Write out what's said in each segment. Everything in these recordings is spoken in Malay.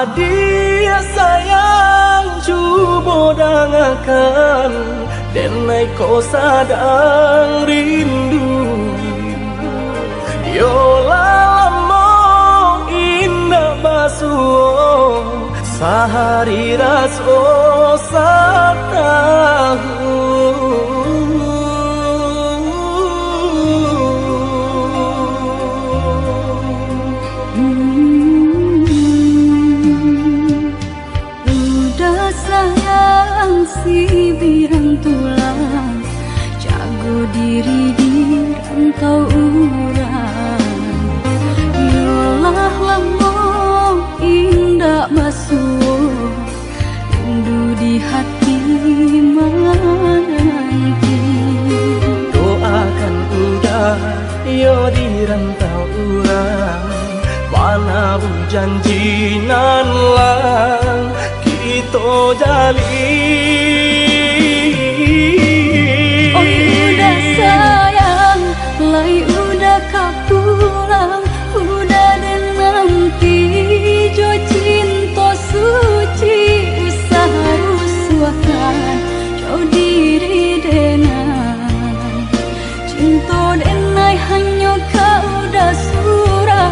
Adia sayang cuba dengarkan, denai kau sadang rindu. Yola lamo indah basuh, sehari raso satahu. Si birang tulang jago diri di rantau urang. Yolah lamo indah basuh, rindu di hati menanti. Doakan udah yo di rantau urang, mana janji nan lang kita jalin. Udah sayang, lai udah kau pulang, udah dan nanti jo cinta suci harus suakan jauh diri denai cinta denai hanya kau udah surah.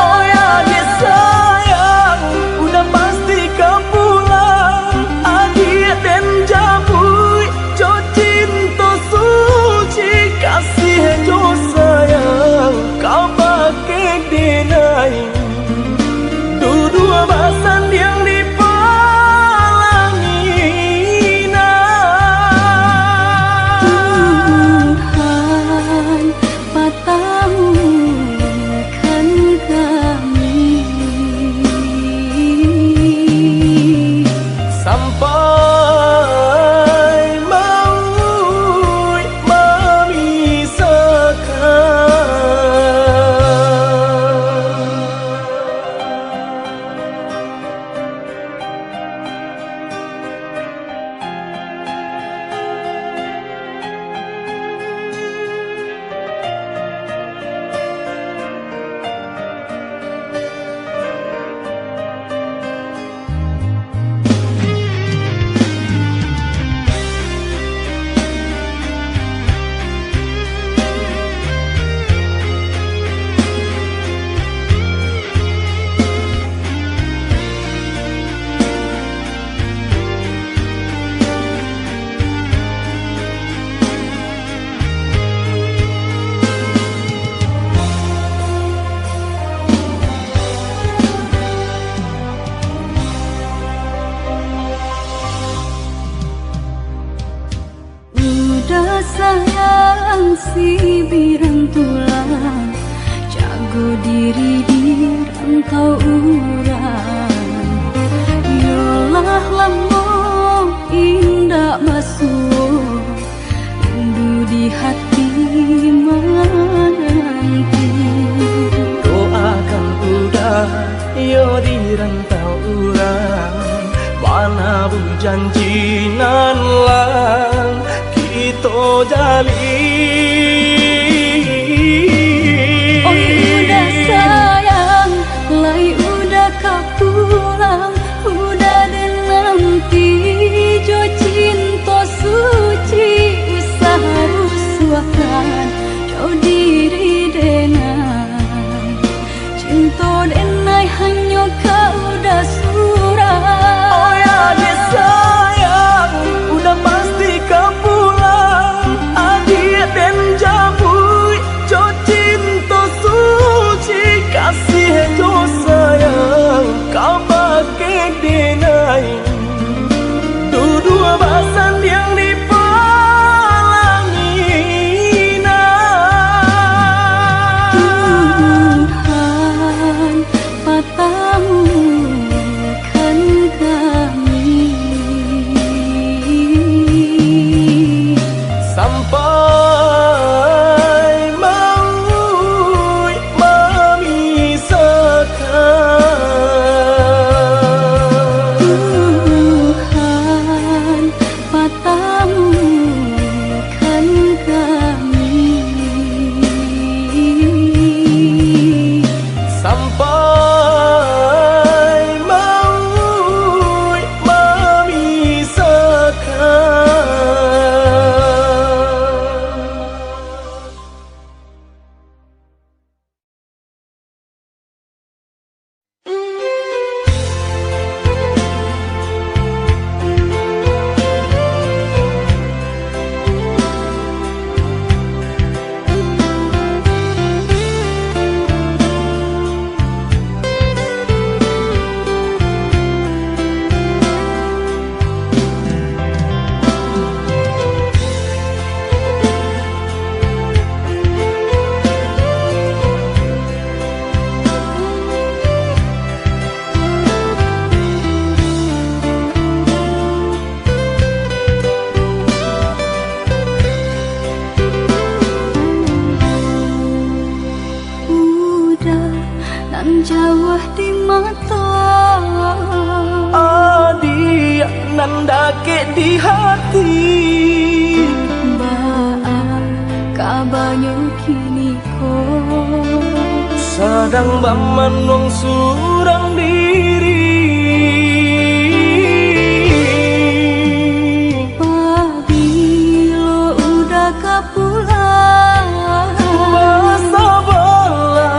Oh ya dia sayang, udah pasti kau pulang, adik dan jabui jo cinta suci kasih jo sayang kau pakai denai dua basan yang Tuhan patahkan kami sampai maut sayang si birang tulang jago diri di rantau urang. Yolah lamo indah basuh, rindu di hati menanti. Doakan udah yo di rantau urang, mana janji nan lang kita jalin. Udah sayang, lai udah kau pulang, udah dan nanti jo cinta suci harus suakan jauh diri denai cinta denai hanya kau udah surah. Oh ya dia sayang, udah pasti kau pulang, adik dan jabui jo cinta suci kasih jo sayang kau pakai denai dua basan yang Tuhan patahkan kami sampai maut memisahkan. Tuhan patahkan kami Sampai mau jauh di mata, adik nan dake di hati. Baak kabarnya kini ko Sadang bamanong surang diri. Pabilo udah kapulang, Masa bala,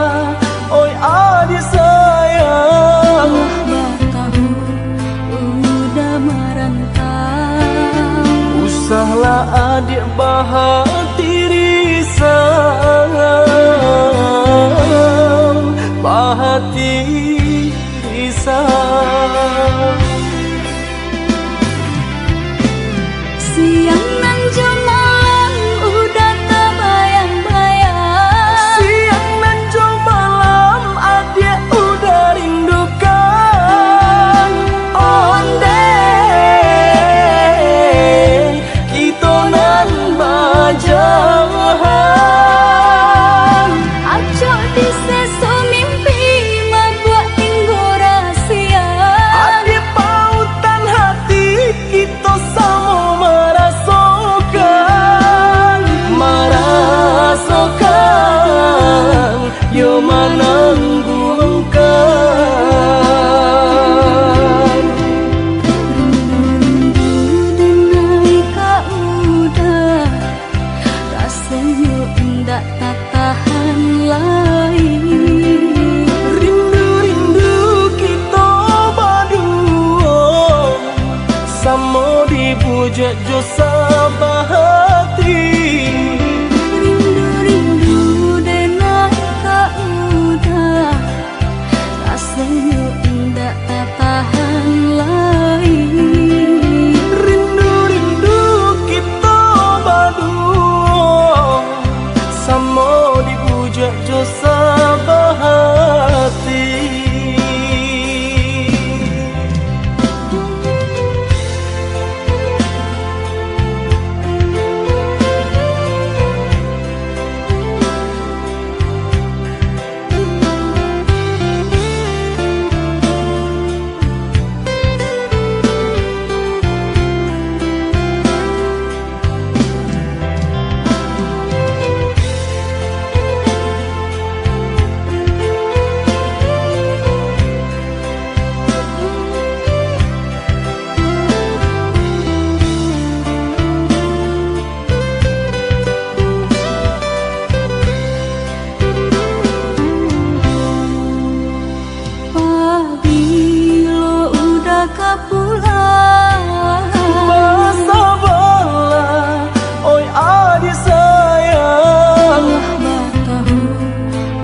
oi adik sayang. Batahu udah merantau. Usahlah adik bahati risau, bahati risau. Siang nan malam udah terbayang-bayang. Siang nan jo malam adik udah rindukan. Onde kita nan bajahan. Acok di sesu mimpi membuat tinggu rahasia. Adik pautan hati kita sama merasakan yo menangguhkan. Rindu denai kau udah, rasanya enggak tak tahan lagi. Rindu-rindu kita berdua, sama dibujuk jo sabahati. Rindu-rindu denai kau udah, rasanya enggak tak tahan lagi. Rindu-rindu kita berdua, sama dibujuk jo sabahati. Pabilo udah kapulang, Masa bala, oi adik sayang. Batahu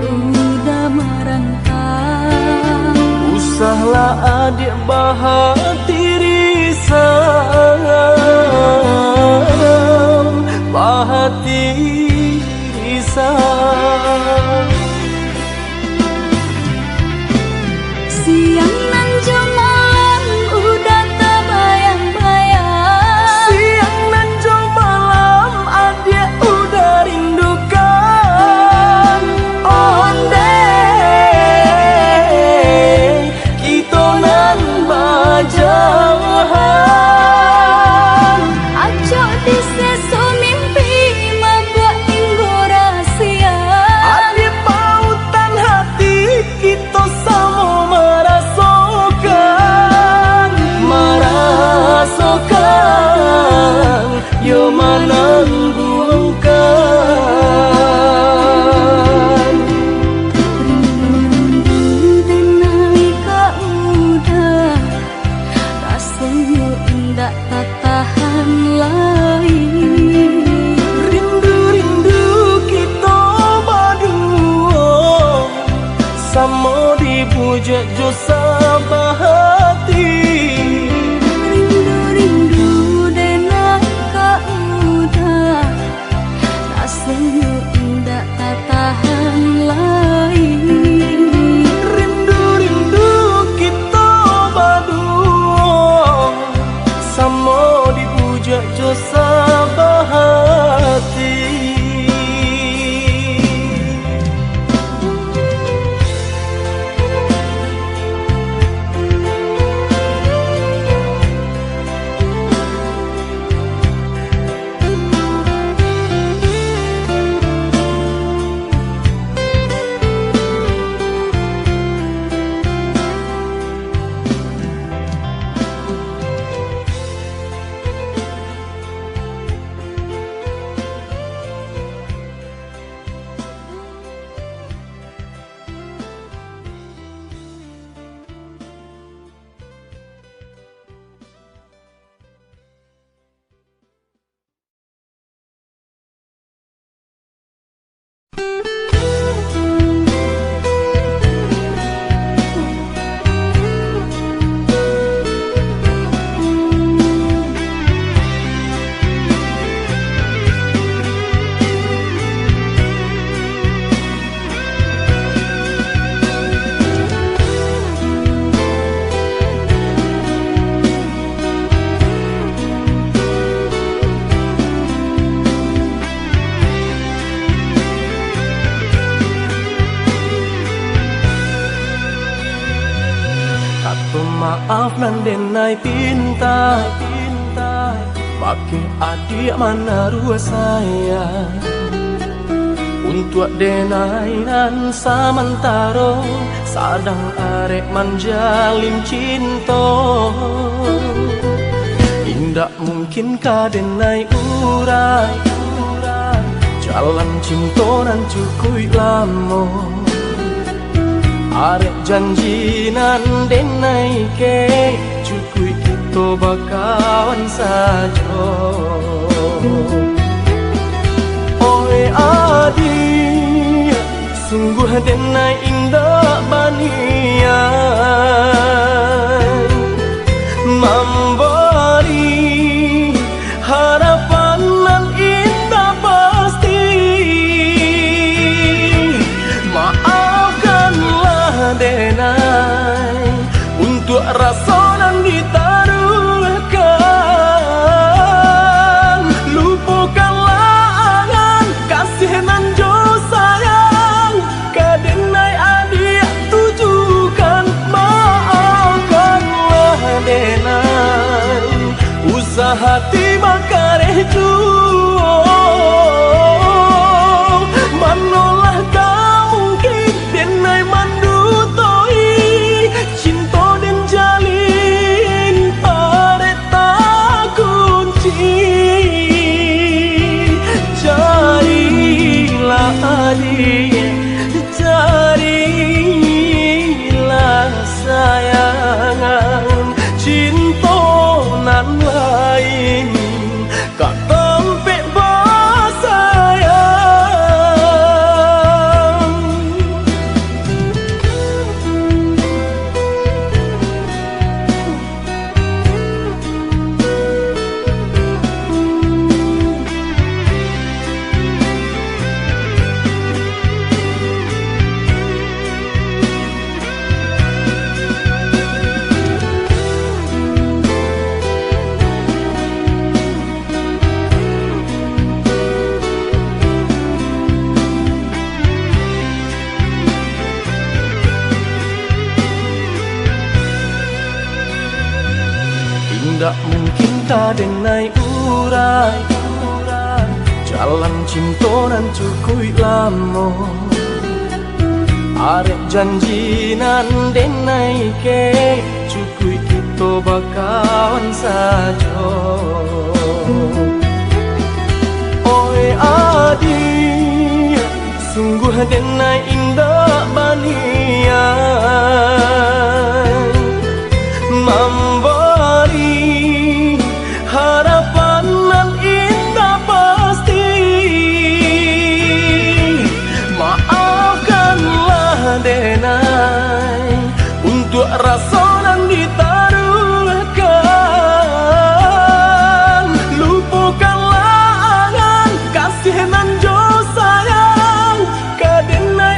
udah merantau. Usahlah adik bahati risau, bahati risau. Siang nan malam udah terbayang-bayang. Siang nan jo malam adik udah rindukan. Onde kita nan bajahan. Acok di sesu mimpi membuat tinggu rahasia. Adik maaf nan denai pinta pakai adik mana rua sayang untuk denai nan samantaro sadang arek manjalin cinta indak mungkin ka denai urai jalan cinta nan cukui lamo arek janji nan denai ke cukui kita bakawan saja. Oi adik sungguh denai indah banian memberi harapan nan indah pasti. Maafkanlah denai untuk rasa nan ditaruhkan. Lupakanlah angan kasih nan jo sayang ke denai adik tujukan. Maafkanlah denai usaha hati makareh juo manolah mungkin denai mandutoi cinta den jalin pare tak kunci. Carilah adik, carilah sayangan cinta nan lain kak tempe basayang. Tidak mungkin ka denai urai jalan cinta nan cukui lamo arek janji nan denai ke cukui kita bakawan saja. Oi adik sungguh denai indah banian memberi harapan nan indah pasti. Maafkanlah denai untuk rasa nan ditaruhkan. Lupakanlah angan kasih nan jo sayang ke denai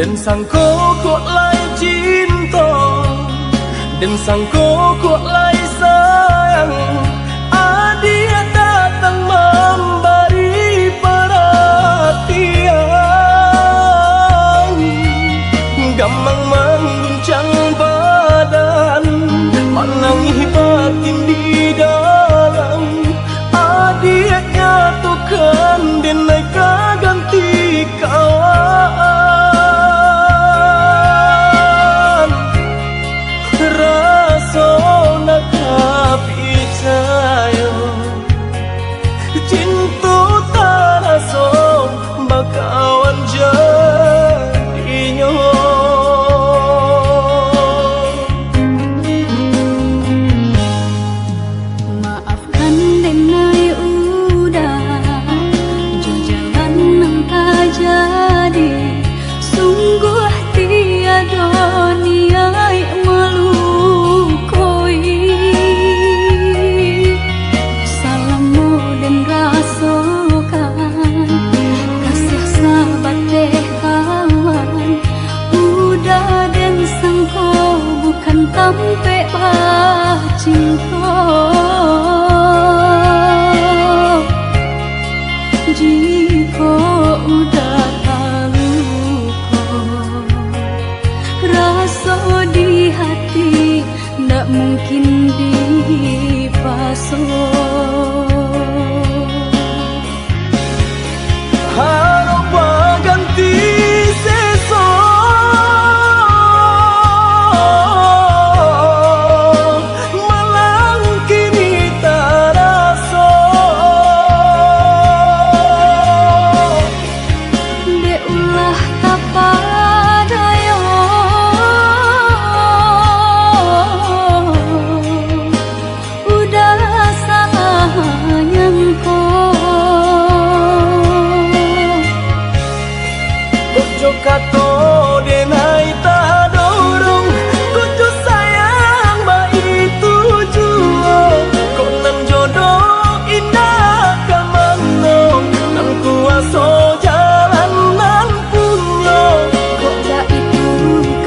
Dan sangko kok lai cinta, dan sangko kok lai sayang. Dia datang memberi perhatian, gamang mengguncang badan, menangis batin di dalam. Dia nyatukan dan naik ganti kawan. Rasa nak percaya, cinta tak rasa bakawan jadinya. Maafkan denai udah jalan nang tak jadi. Sungguh tiada niat melukoi. Salamu dan rasakan kasih sahabat deh kawan. Udah dan sangko bukan tampe cinta. Jika udah tahu kok rasa di hati ndak mungkin dipasung. Harap ganti seso, malang kini tak rasa. Deulah kapadaya, udah sayang Kojo kato denai tak dorong, kojo sayang ba itu jua. Kok nan jodoh indah kamano, nan kuaso jalan nan punya. kok dah itu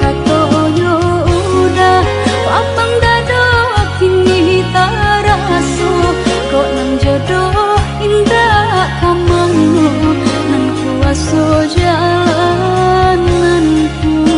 katonya udah papang dada kini tak rasa. Kok nang jodoh indah kamang nan kuaso jalanan pun.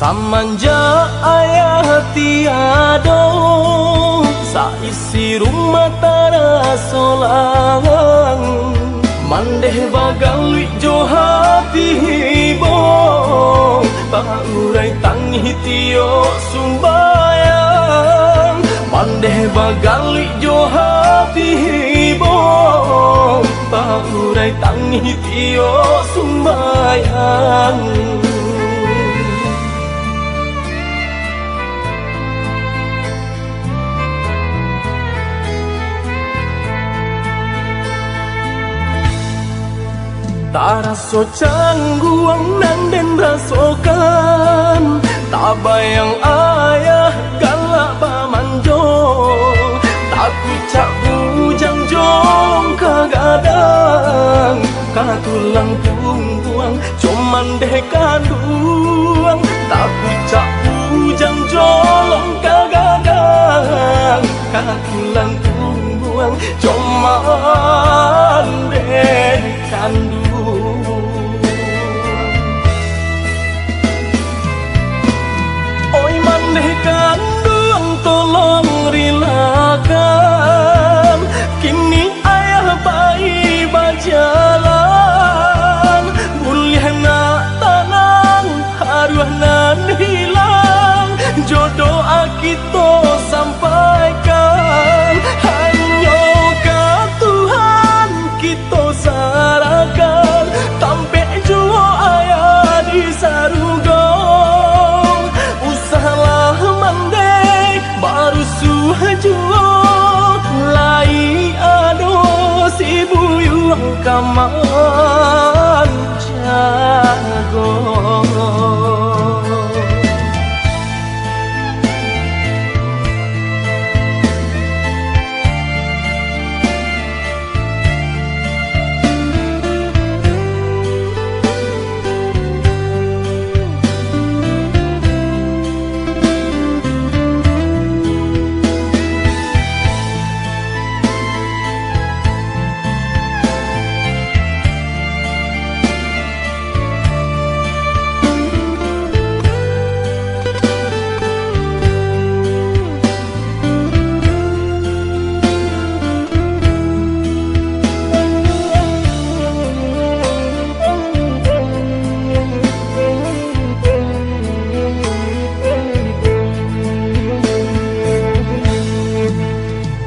Samanja ayah tiada, saisi rumah tara solang. Mandeh bagalui jo hati hibo, paurai tangi tio sumbayang. Mandeh bagalui jo hati hibo, paurai tangi tio sumbayang. Tak raso cangguang nan den rasokan, tak bayang ayah galak pamanjo, tak kucak bujang jong kagadang, katulang pungguang cuman deh kanduang, tak kucak bujang jolong kagadang, katulang pungguang cuman deh kanduang. Kandung tolong rilakan, kini ayah bayi berjalan. Boleh nak tanang, haruah nan hilang, jodoh kita sampaikan. Hanya ke Tuhan kita sarahkan, tampek jua ayah di saruga. Baru suhajuo lai ado si buyung kaman jago.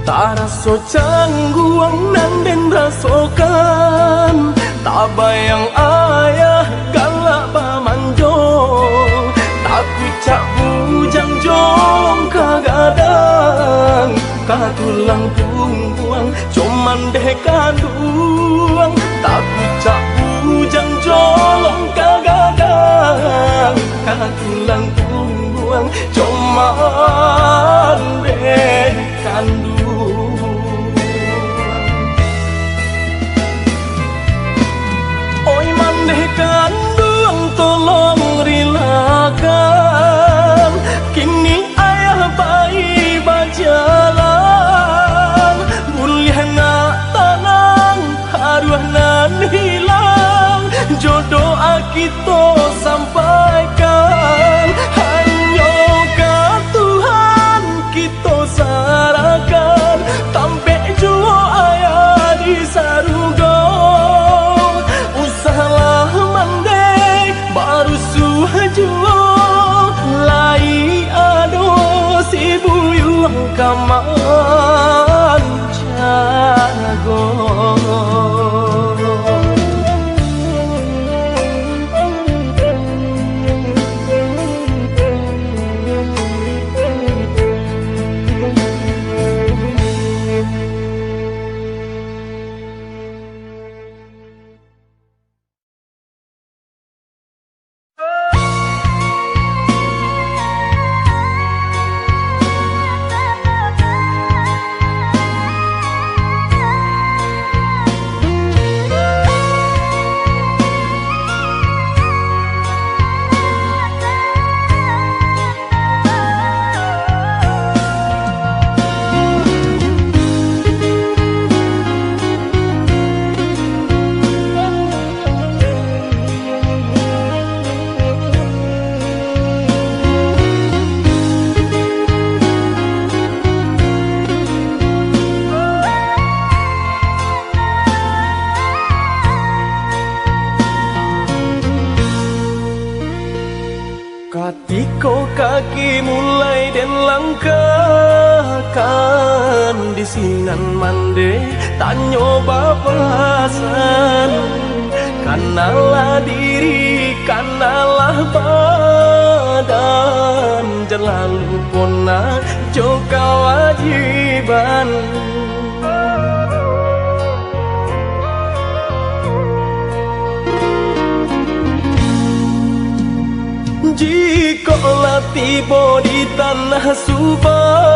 Tak raso cangguang nan den rasokan, tak bayang ayah galak pamanjo, tak kucak bujang jong kagadang, katulang pungguang cuman deh kanduang, tak kucak bujang jolong kagadang, katulang pungguang cuman deh kanduang. Kandung tolong rilakan, kini ayah bayi berjalan. Boleh nak tanang, kaki mulai dan langkahkan di sinan mande tak nyoba perasan. Kanalah diri, kanalah badan, jangan lupa joka wajiban. Jikalau tiba di tanah Subarang,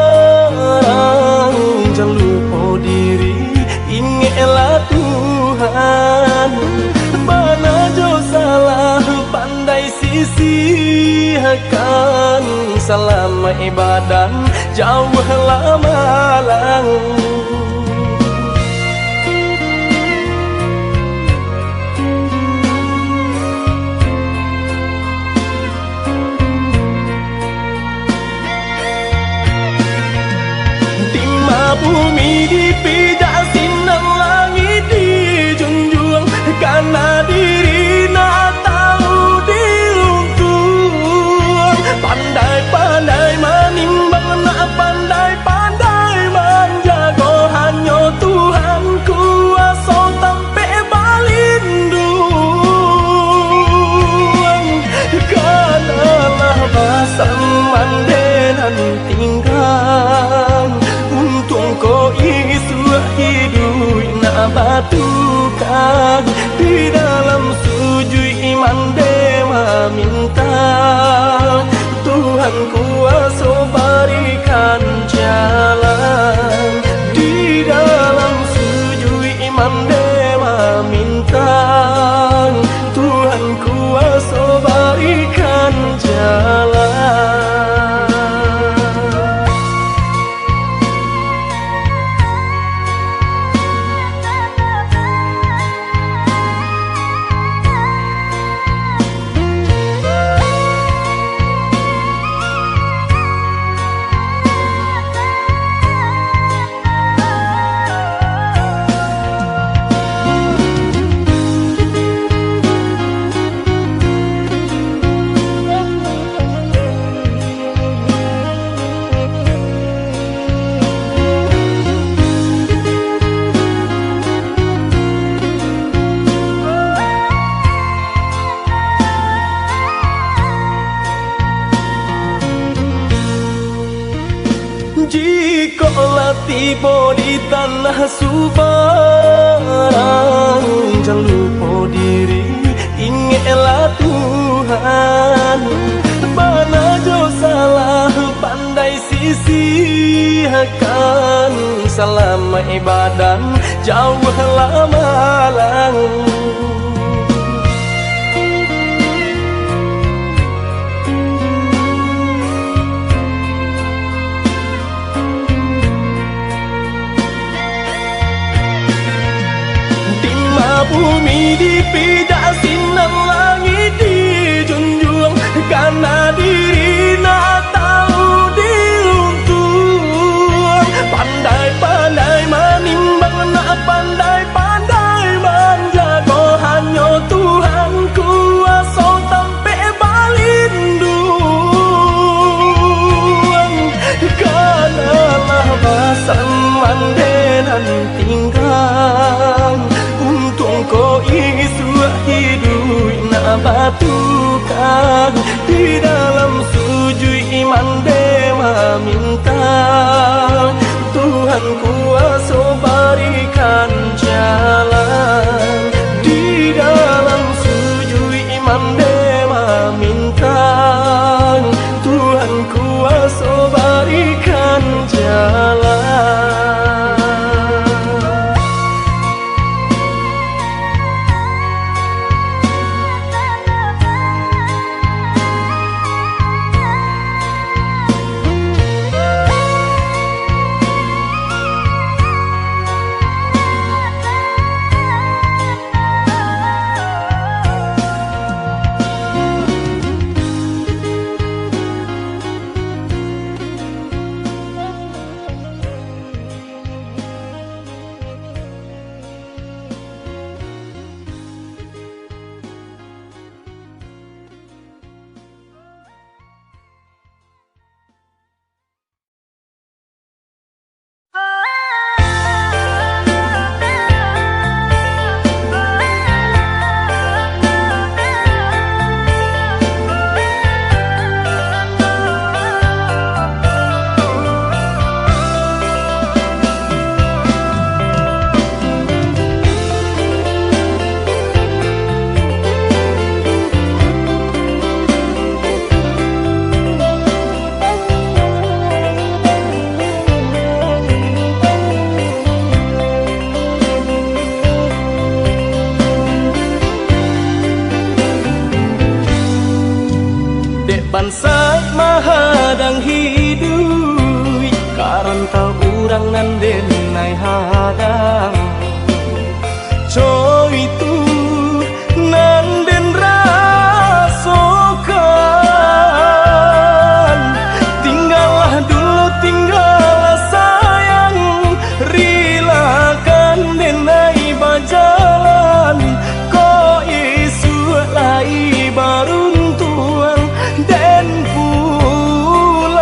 jangan lupa diri, ingatlah Tuhan. Mana jo salah pandai sisihkan, selama ibadah jauhlah malang. Bumi dipijak sinar langit dijunjung, karena diri nak tahu diruntuh. Pandai-pandai menimbang, nak pandai-pandai menjaga, hanya Tuhan kuasa sampai balindung. Kanalah basan mandenan tinggal, untung ko isu hidup nak batukan di dalam sujud iman dema minta Tuhan kuasa berikan jalan. Di dalam sujud iman dema minta Tuhan kuasa berikan jalan. Jikalau tiba di tanah Subarang, jangan lupa diri, ingatlah Tuhan. Mana jo salah pandai sisihkan, selama ibadah jauhlah malang. Bumi dipijak sinar langit dijunjung, karena diri nak tahu diruntuh. Pandai-pandai menimbang, nak pandai-pandai menjaga, hanya Tuhan kuasa sampai balindung. Kanalah basan mandenan tinggal, untung ko isu hidup nak batukan di dalam sujud iman dema minta Tuhan kuasa berikan jalan. Di dalam sujud iman dema minta Tuhan kuasa berikan jalan. Pansai mahadang hidup karantau urang nan denai hadang coy itu nan den rasokan tinggallah dulu tinggallah sayang rilakan denai bajalan ko isu lai baruntuan dan pulang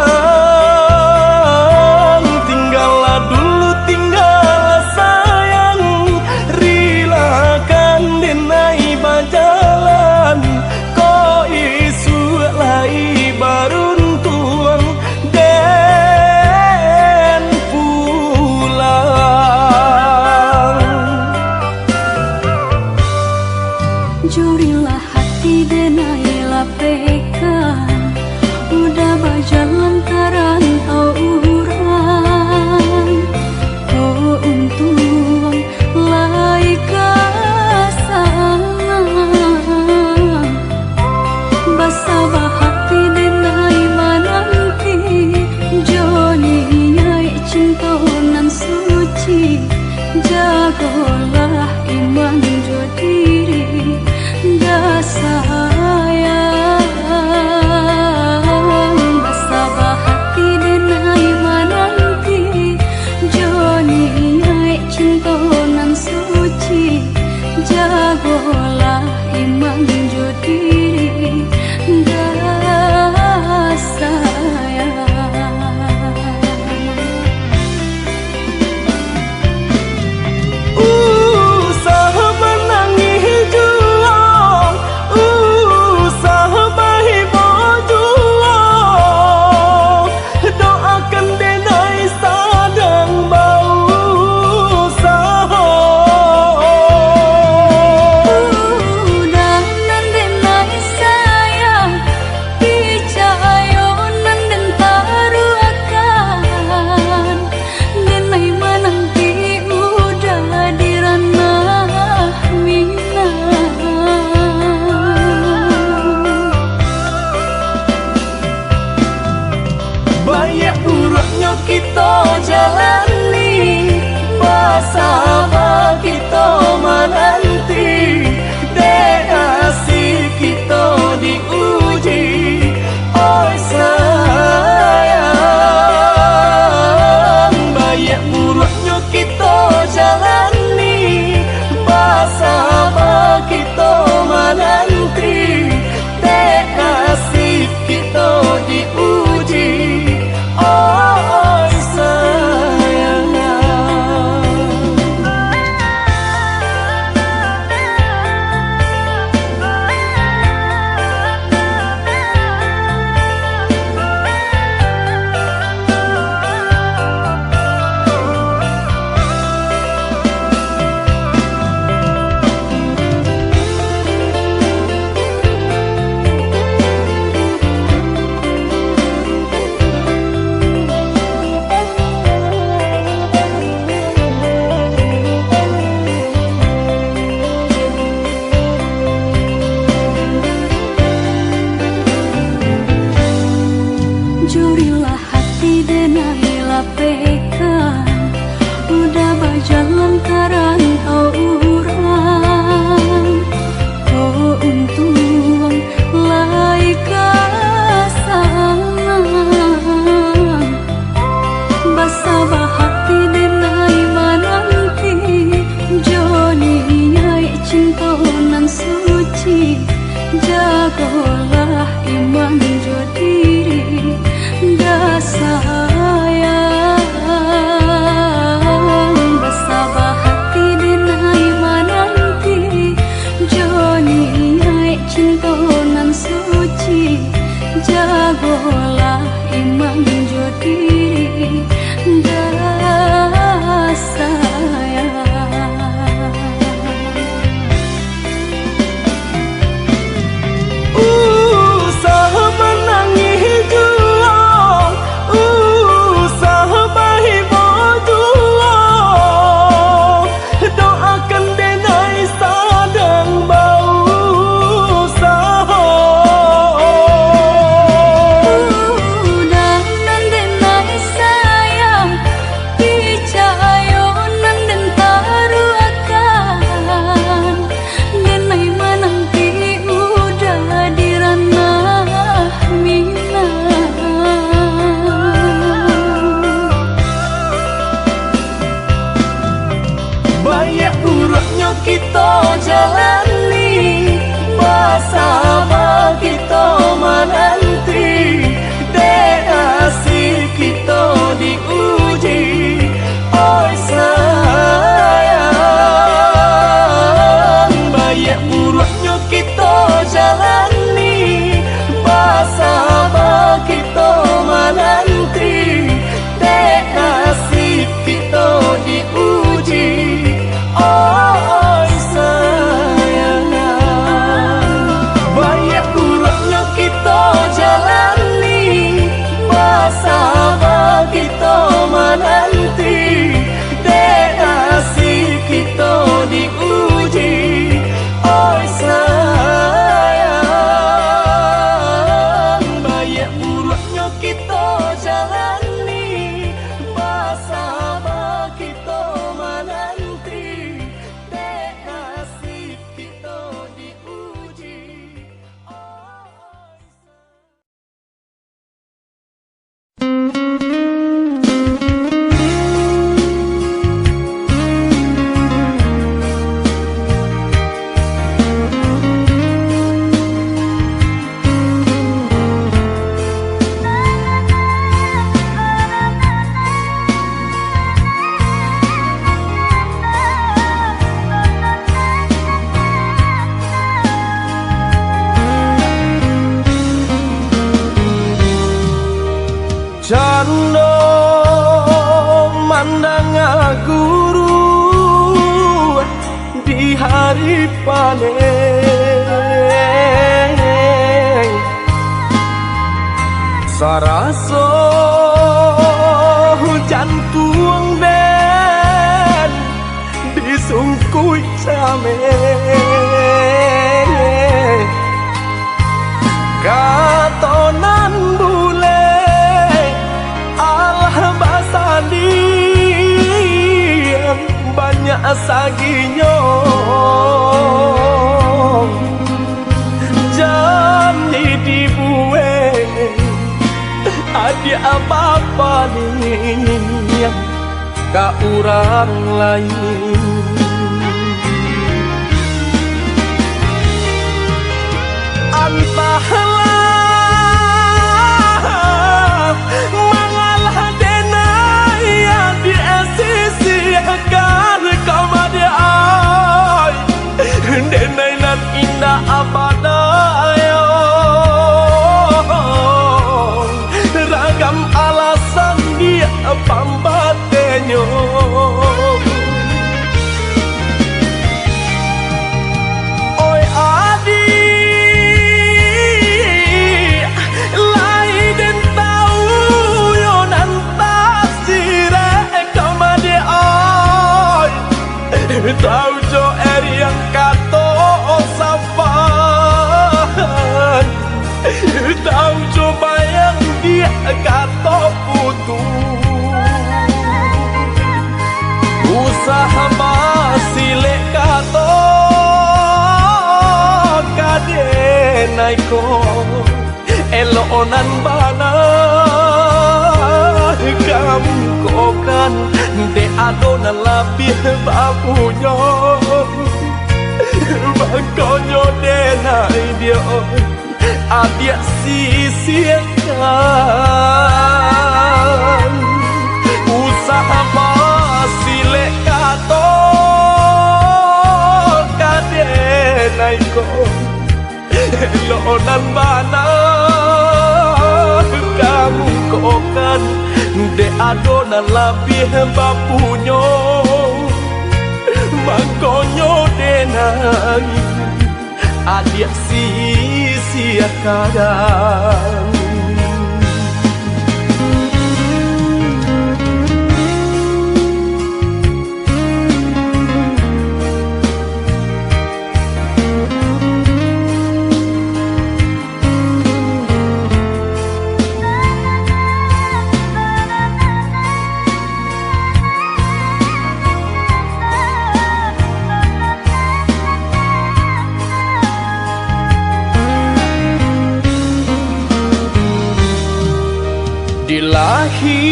tinggallah dulu tinggallah sayang rilakan denai bajalan ko isu lai baruntuan dan pulang. Jurilah hati denai lapekan udah berjalan karantau urang oh untung lai kasang basabah hati denai mananti Joni nyai cinta nan suci jagolah iman jo diri dah sayang basabah hati denai mananti Joni nyai cinta nan suci jagolah iman jo diri dah sayang. Banyak buruknya kita jalani bersama kita menanti dekasi kita diuji oi sayang banyak buruknya kita jalani bersama kita menanti dekasi kita diuji oi sayang. Jurilah hati denai lapekan udah berjalan karantau urang oh untung lai kasang basabah hati denai mananti Joni nyai cinta nan suci jagolah iman jo diri dah sayang basabah hati denai mananti Joni nyai cinta nan suci jagolah iman jo diri dah sayang. Usaha menangis juang jalani, bersama kita menanti, dek nasib kita diuji. Oi sayang, baik buruknya kita jalani, bersama kita menanti, dek nasib kita diuji. Oi sayang, baik buruknya kita jalani, bersama kita menanti, dek nasib kita diuji. Oi sayang, baik buruknya kita jalani, bersama kita menanti, dek nasib kita diuji. Cando mandang guru di hari panen, saraso hujan tuang ben disungkui camen, katonan bule banyak saginya, jadi dibuat ada apa-apa nih ke orang lain. Entahlah mengalah denai yang diasisikan kepada ai, denai nan indah abadaya, ragam alasan dia pambatenyo. Oi adik, lain dan tahu yo nan tasire kepada ai, tahu jo yang kato safan, tahu coba yang dia kato putus, usaha masih lek kato kadenai ko elonan bana kamu kokan de adona lebih babunya, bakonyo denai dia adia sisihkan, usaha masih lek kato kadenai ko elonan bana kamu kokan de adona lebih bapunyo, makonyo denai adik sia-siakan. Dilahi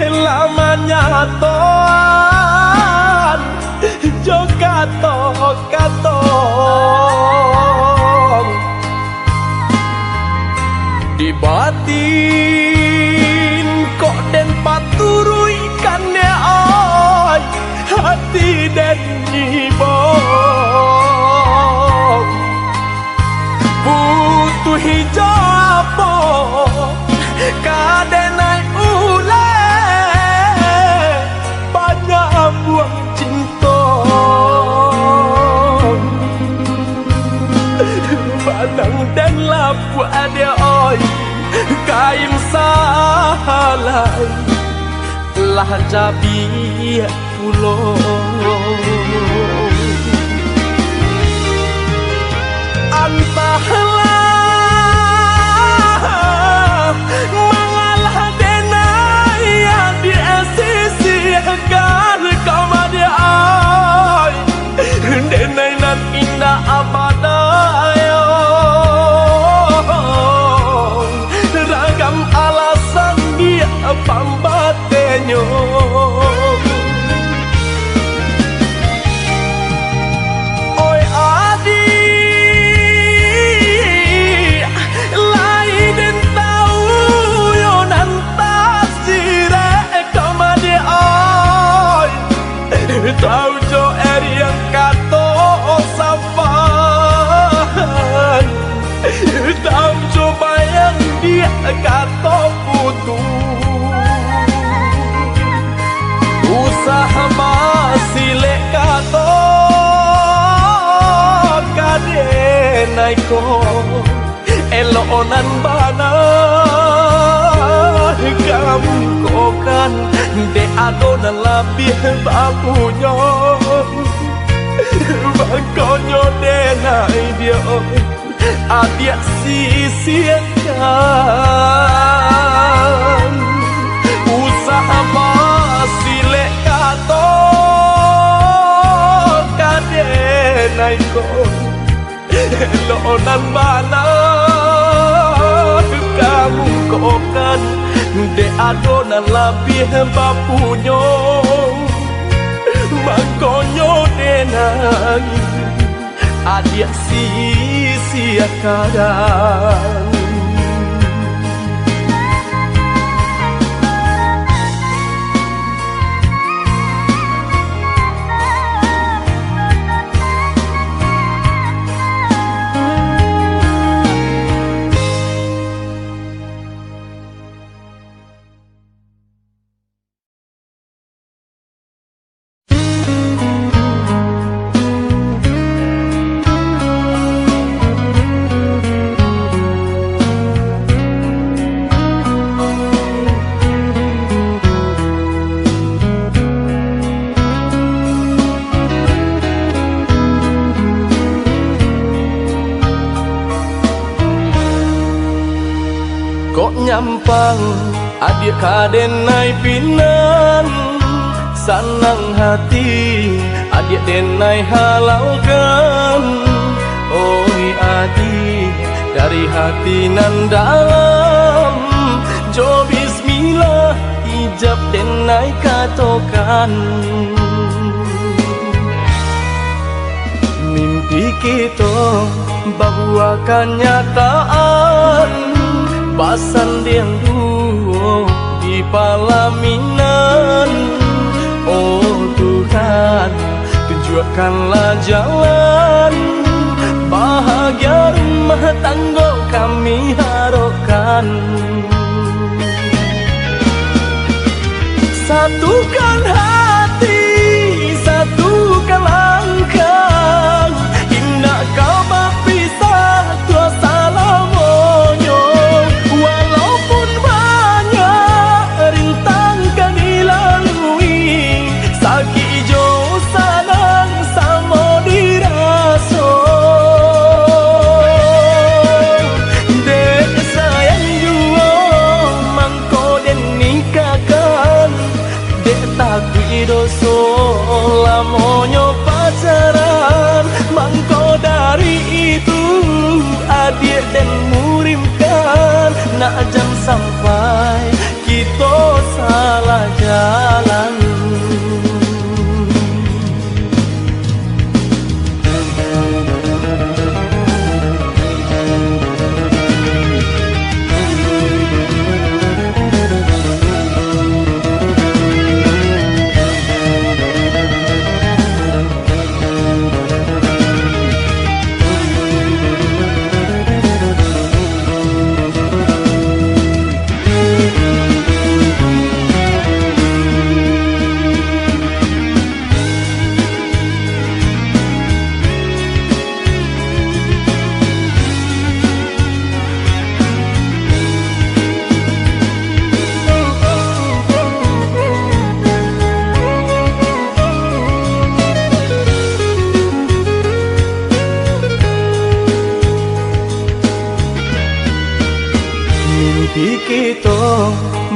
lamanya toan joka katong di batin kok den paturui kan ya ay hati den nyibong butuh hijab kadenai ule banyak buang cinta Padang dan lapu ada oi kain salai lah jabi pulau antahlah mengalah denai yang di sisi agar kau madi ai denai nan indah abadai ragam alasan dia pambatenyo oi adi lain den tahu yo nantas sire kamade oi tahu jo yang kato safan tahu jo bayang dia kato putus usaha masih lekato kadenai ko elonan bana kamu kokan de adonan labih bapunya bakonyo denai dia adia sisiakan usaha masih lekato kadenai ko elonan bana kamu kokan de adonan labih bapunyo makonyo denai adia sia-siakan nyampang adik kadenai pinan sanang hati adik denai halalkan oi adik dari hati nan dalam jo bismillah ijab denai katokan mimpi kita bahwa kenyataan pasan yang duo di palaminan oh Tuhan tunjukkanlah jalan bahagia rumah tangga kami harapkan satukan hati satukan langkah indah kau berpisah tua salamonyo walaupun banyak rintangan dilalui sakit jo sanang sama diraso dek sayang juo mangko den nikahkan dek takui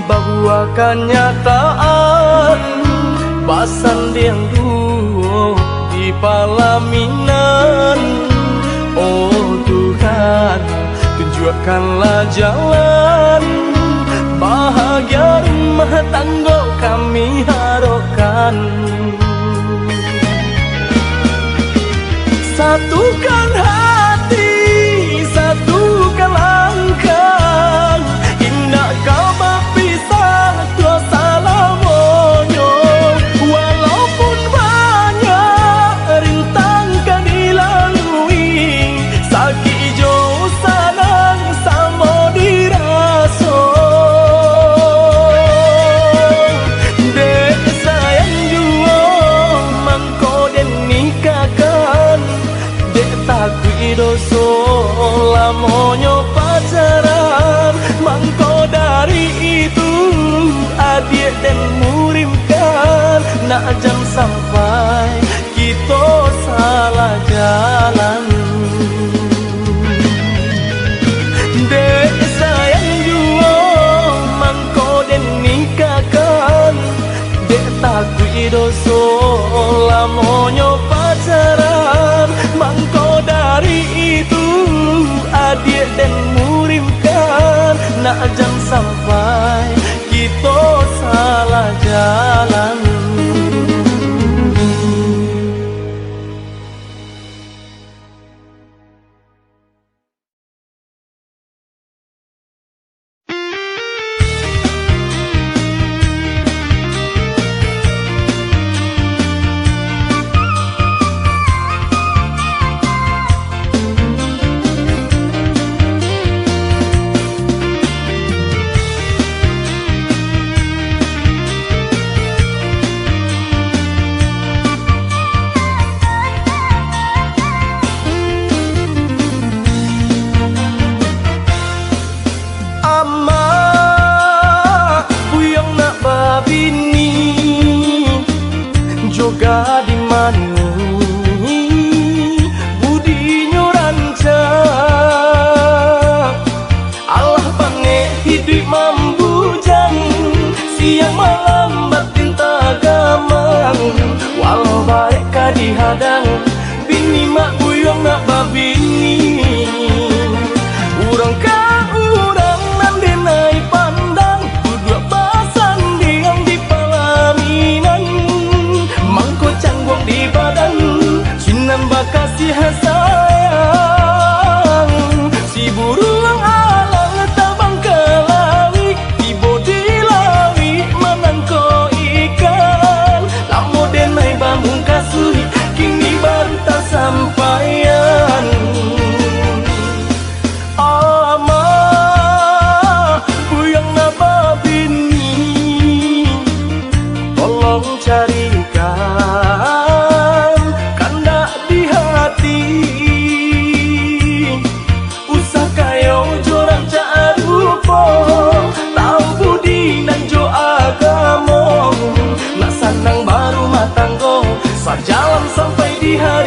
bahwa kenyataan basan yang duo di palaminan. Oh Tuhan, tunjukkanlah jalan bahagia rumah tangga kami harapkan. Satukan hati, satukan langkah, indah kau berpisah dosa lamonyo. Walaupun banyak rintangan dilalui, sakit jauh sanang sama diraso. Dek sayang jua mangko den nikahkan, dek takui doso lamonyo pacaran. Mangko dari itu adik dan murimkan, nak jam sampai kita salah jalan. Dek sayang jua mangko den nikahkan, dek takui doso lamonyo pacaran. Mangko dari itu adik dan murimkan, nak jam sampai kita salah jalan. Dihadang bini mak buyong nak babini, urang ka urang nan denai pandang, duduk basan diam di palaminan. Mangko canggung di badan cinan bakasih sayang, si burung alang tabang ke lawi, tibo di lawi menangko ikan. Lamo denai bamung kasui kini baru tak sampaian. Ama buyang napa bini, tolong carikan kanda di hati. Usah kayo jorang carupo, tahu budi dan jo agamo, nak sanang baru matanggo, sajalan sampai di hari